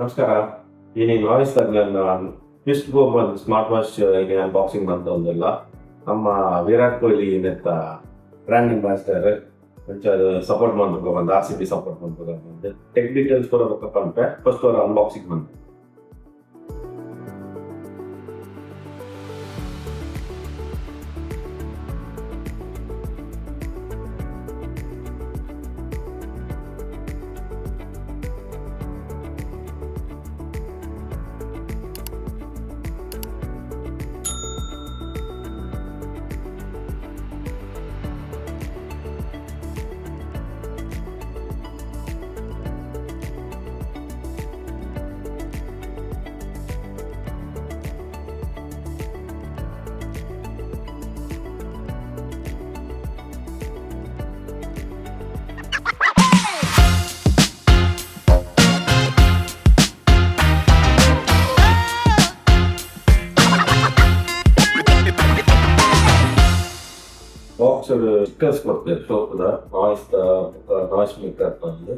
ನಮಸ್ಕಾರ. ಈ noise twist ಗೋ smart watch ಈಗ ಅನ್ಬಾಕ್ಸಿಂಗ್ ಬಂತಂದಿಲ್ಲ. ನಮ್ಮ ವಿರಾಟ್ ಕೊಹ್ಲಿ ನೆತ್ತ ಬ್ರ್ಯಾಂಡ್ ಅಂಬಾಸಿಡರ್ కొంచెం సపోర్ట్ ಮಾಡ್ಬೇಕು ಒಂದು RCB ಸಪೋರ್ಟ್ ಮಾಡ್ಬೇಕು. ಟೆಕ್ ಡೀಟೇಲ್ಸ್ ಕೊಡಬೇಕಪ್ಪ ಅಂದ್ರೆ ಫಸ್ಟ್ ಅವರ ಅನ್ಬಾಕ್ಸಿಂಗ್ ಬಂತು. ಬಾಕ್ಸ್ ಸ್ಟಿಕ್ಕರ್ಸ್ ಕೊಡ್ತಾರೆ ಸೋಪದ ನಾಯ್ಸ್ ಮೇಕರ್ ಬಂದು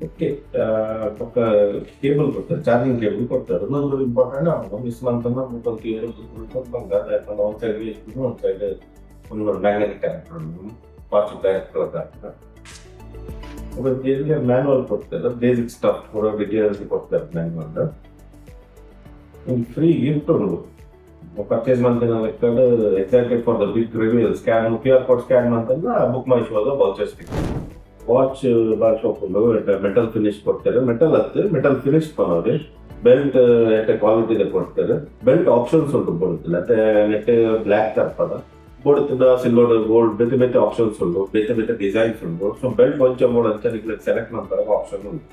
ಓಕೆ ಪಕ್ಕ ಕೇಬಲ್ ಕೊಡ್ತಾರೆ, ಚಾರ್ಜಿಂಗ್ ಕೇಬಲ್ ಕೊಡ್ತಾರೆ. ಇನ್ನೊಂದು ಇಂಪಾರ್ಟೆಂಟ್ ಮಿಸ್ ಅಂತಂದ್ರೆ ಒಂದು ಕೇಬಲ್ ಬಂಗಾರ ಯಾಕಂದ್ರೆ ಒಂದು ಸೈಡ್ ವೇಸ್ಟ್ ಒಂದು ಸೈಡ್ ಒಂದು magnetic character watch character manual ಕೊಡ್ತಾರೆ. ಬೇಸಿಕ್ ಸ್ಟಫ್ ಕೂಡ ಡೀಟೇಲ್ಸ್ ಕೊಡ್ತಾರೆ ಮ್ಯಾನ್ಯುವಲ್. ಫ್ರೀ ಗಿಫ್ಟ್ ಉಂಟು ಪರ್ಚೇಸ್ ಮಾಡ್ತೀನಿ excited for the big review scan QR code scan ಅಂತಂದ್ರೆ ಬುಕ್ ಮೈ ಶೋದ vouchers watch bar shop metal finish ಕೊಡ್ತಾರೆ. ಮೆಟಲ್ ಫಿನಿಶ್ பண்ணாது. Belt quality ಕೊಡ್ತಾರೆ. ಬೆಲ್ಟ್ ಆಪ್ಷನ್ಸ್ ಉಂಟು ಬೋಡುತ್ತಿಲ್ಲ ಮತ್ತೆ ನೆಟ್ ಬ್ಲ್ಯಾಕ್ ತರ್ಪದ ಬೋಡುತ್ತಿಲ್ಲ ಸಿಲ್ವರ್ ಗೋಲ್ಡ್ ಬೇತೆ ಬೇತೆ ಆಪ್ಷನ್ಸ್ ಉಂಟು, ಬೇತೆ ಬೇತೆ ಡಿಸೈನ್ಸ್ ಉಂಟು. ಸೊ ಬೆಲ್ಟ್ ಕೊಂಚ ಬೋರ್ಡ್ ಅಂತ ಸೆಲೆಕ್ಟ್ ಮಾಡ್ತಾರೆ ಆಪ್ಷನ್ ಉಂಟು.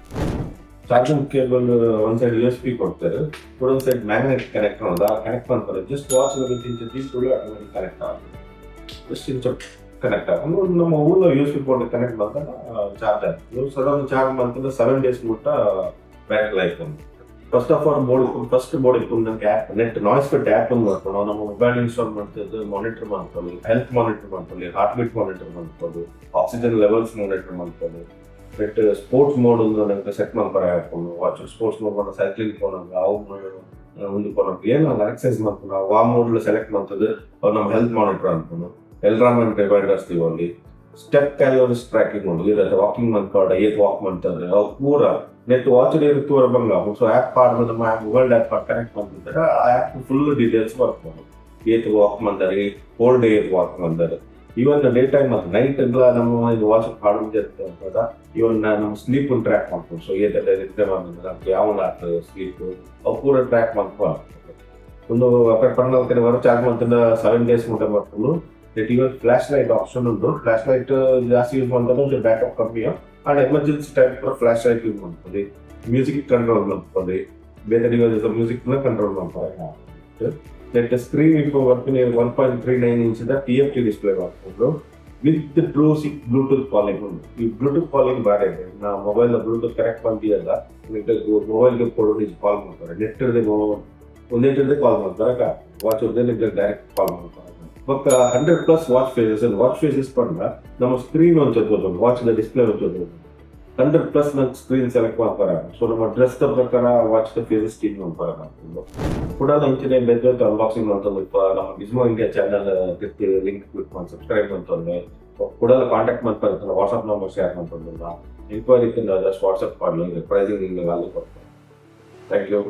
ಚಾರ್ಜಿಂಗ್ ಕೇಬಲ್ ಒಂದು ಸೈಡ್ USB ಕೊಡ್ತಾರೆ, ಒಂದು ಸೈಡ್ ಮ್ಯಾಗ್ನೆಟಿಕ್ ಕನೆಕ್ಟರ್ ಉಂಟು. ಕನೆಕ್ಟ್ ಮಾಡ್ತಾರೆ ಜಸ್ಟ್ ವಾಚ್ తీసుకుని ಆಟೋಮೆಟಿಕ್ ಕನೆಕ್ಟ್ ಆಗುತ್ತೆ. ಜಸ್ಟ್ ಇಂಚ ಕನೆಕ್ಟ್ ಆಗುತ್ತೆ. ನಮ್ಮ ಊರಿನ USB ಪೋರ್ಟ್ ಕನೆಕ್ಟ್ ಮಾಡಿದಾಗ ಚಾರ್ಜ್ ಆಗ್ತದೆ. ಸಡನ್ ಚಾರ್ಜ್ ಮಾಡ್ತಾರೆ 7 days ಮುಟ್ಟ ಬ್ಯಾಟರಿ ಲೈಫ್ ಉಂಟು. First of all first board ಇಟ್ಕೊಂಡಂಗೆ app net noise fit app ಒಂದು ಮಾಡ್ಕೊಂಡು ನಮ್ಮ ಮೊಬೈಲ್ ಇನ್ಸ್ಟಾಲ್ ಮಾಡ್ತಿದ್ದು ಮಾನಿಟರ್ ಮಾಡ್ಕೊಳ್ಳಿ, ಹೆಲ್ತ್ ಮಾನಿಟರ್ ಮಾಡ್ಕೊಳ್ಳಿ, ಹಾರ್ಟ್ ಬೀಟ್ ಮಾನಿಟರ್ ಮಾಡ್ಕೊಳ್ಳಿ, ಆಕ್ಸಿಜನ್ ಲೆವೆಲ್ಸ್ ಮಾನಿಟರ್ ಮಾಡ್ಕೊಳ್ಳಿ. ಬಟ್ ಸ್ಪೋರ್ಟ್ಸ್ ಮೋಡ್ ಒಂದು ಸೆಟ್ ಮಾಡ್ತಾರೆ ಹಾಕೊಂಡು ವಾಚ್ ಸ್ಪೋರ್ಟ್ಸ್ ಮೋಡ್ ಮಾಡಿ ಸೈಕ್ಲಿಂಗ್ போனாங்க ಒಂದು போனாங்க ಏನು ಎಕ್ಸರ್ಸೈಸ್ ಮಾಡ್ಕೊಂಡು ಆ ಮೋಡ್ல ಸೆಲೆಕ್ಟ್ ಮಾಡ್ತದೆ ಅವ್ರು ನಮ್ಮ ಹೆಲ್ತ್ ಮಾನಿಟರ್ ಅನ್ಕೊಂಡು ಎಲ್ರಾಮೆಂಟ್ ರಿಮೈಂಡರ್ಸ್ ಅಲ್ಲಿ ಸ್ಟೆಪ್ ಕ್ಯಾಲೋರೀಸ್ ಟ್ರ್ಯಾಕಿಂಗ್ ಮಾಡಿ ಇರುತ್ತೆ. ವಾಕಿಂಗ್ ಮಾಡ್ಕೊಂಡು ಏತ್ ವಾಕ್ ಮಾಡ್ತಾರೆ ಅವು ಪೂರ ನೆಟ್ ವಾಚ್ ತೋರ ಬಂಗ. ಸೊ ಆ್ಯಪ್ ಆಡ್ಬೋದು ನಮ್ಮ ಮೊಬೈಲ್ ಆ್ಯಪ್ ಕನೆಕ್ಟ್ ಮಾಡ್ತಿದ್ದಾರೆ. ಆ ಆ್ಯಪ್ ಫುಲ್ ಡೀಟೇಲ್ಸ್ ಬರ್ಬೋದು. ಏತ್ ವಾಕ್ ಮಾಡ್ತಾರೆ, ಹೋಲ್ ಡೇ ಏತ್ ವಾಕ್ ಮಾಡ್ತಾರೆ. ಈವನ್ ಡೇ ಟೈಮ್ ಮತ್ತು ನೈಟ್ ಎಲ್ಲ ನಮ್ಮ ಇದು ವಾಚ್ ಹಾಡೋದು ಇರ್ತದೆ. ಇವನ್ ನಮ್ಮ ಸ್ಲೀಪ್ ಟ್ರ್ಯಾಕ್ ಮಾಡ್ಕೊಂಡು ಸೊ ನಿದ್ರೆ ಮಾಡಿದ್ರೆ ಯಾವ ಆಗ್ತದೆ ಸ್ಲೀಪ್ ಅವು ಪೂರ ಟ್ರ್ಯಾಕ್ ಮಾಡ್ಕೊಂಡು ಒಂದು ಪಣ್ಣಲ್ಕಡೆ ವರ ಚಾರ್ಜ್ ಮಾಡ್ತಿದ್ದ 7 days ಮುಟ್ಟ ಮಾಡ್ಕೊಂಡು ಇವನ್ ಫ್ಲಾಶ್ ಲೈಟ್ ಆಪ್ಷನ್ ಉಂಟು. ಫ್ಲಾಶ್ ಲೈಟ್ ಜಾಸ್ತಿ ಯೂಸ್ ಮಾಡ್ತಾರೆ ಬ್ಯಾಕಪ್ ಕಮ್ಮಿ ಅಂಡ್ ಎಮರ್ಜೆನ್ಸಿ ಟೈಮ್ ಕೂಡ ಫ್ಲಾಶ್ ಲೈಟ್ ಯೂಸ್ ಮಾಡ್ಕೊಳ್ಳಿ. ಮ್ಯೂಸಿಕ್ ಕಂಟ್ರೋಲ್ ಮಾಡ್ಕೊಳ್ಳಿ, ಬೇರೆ ಮ್ಯೂಸಿಕ್ ಕಂಟ್ರೋಲ್ ಮಾಡ್ತಾರೆ. ನೆಟ್ ಸ್ಕ್ರೀನ್ இப்போ ವರ್ಕಿಂಗ್ 1.39 inch TFT ಡಿಸ್ಪ್ಲೇ ಮಾಡ್ಕೊಂಡು ವಿತ್ ಬ್ಲೂಟೂತ್ ಕಾಲಿಂಗ್ ಉಂಟು. ಈ ಬ್ಲೂಟೂತ್ ಕಾಲಿಂಗ್ ಬೇರೆ ಇದೆ. ನಾ ಮೊಬೈಲ್ ಬ್ಲೂಟೂತ್ ಕನೆಕ್ಟ್ ಮಾಡ್ತೀಯಲ್ಲ ಮೊಬೈಲ್ಗೆ ಕೊಡೋದು ಕಾಲ್ ಮಾಡ್ತಾರೆ. ನೆಟ್ ಒಂದೇ ಕಾಲ್ ಮಾಡ್ತಾರೆ, ವಾಚ್ ಡೈರೆಕ್ಟ್ ಕಾಲ್ ಮಾಡ್ತಾರೆ. ಬಟ್ 100+ ವಾಚ್ ಫೇಸಸ್ ಪಂಡ ನಮ್ಮ ಸ್ಕ್ರೀನ್ ಒಂಚೋದು ವಾಚ್ ಡಿಸ್ಪ್ಲೇ ಒಂಚೋದು 100+ ನನ್ನ ಸ್ಕ್ರೀನ್ ಸೆಲೆಕ್ಟ್ ಮಾಡ್ತಾರೆ. ಸೊ ನಮ್ಮ ಡ್ರೆಸ್ ಪ್ರಕಾರ ವಾಚ್ ಫೇಸಸ್ ಚೇಂಜ್ ಮಾಡ್ತಾರೆ. ಕೂಡ ಇಂಚಿನ ಬೆದ್ದು ಅನ್ಬಾಕ್ಸಿಂಗ್ ಮಾಡ್ತಾರೆ. ನಮ್ಮ Gizmo India channel link click ಮಾಡಿ ಸಬ್ಸ್ಕ್ರೈಬ್ ಮಾಡ್ತಾರೆ. ಕೂಡ ಕಾಂಟ್ಯಾಕ್ಟ್ ಮಾಡ್ತಾರೆ. ವಾಟ್ಸಪ್ ನಂಬರ್ ಶೇರ್ ಮಾಡ್ಕೊಂಡಿಲ್ಲ ಎನ್ಕ್ವೈರಿ ಜಸ್ಟ್ ವಾಟ್ಸಪ್ ಮಾಡಲಿ ಪ್ರೈಸಿಂಗ್ ಅಲ್ಲಿ ಕೊಡ್ತಾರೆ. Thank you.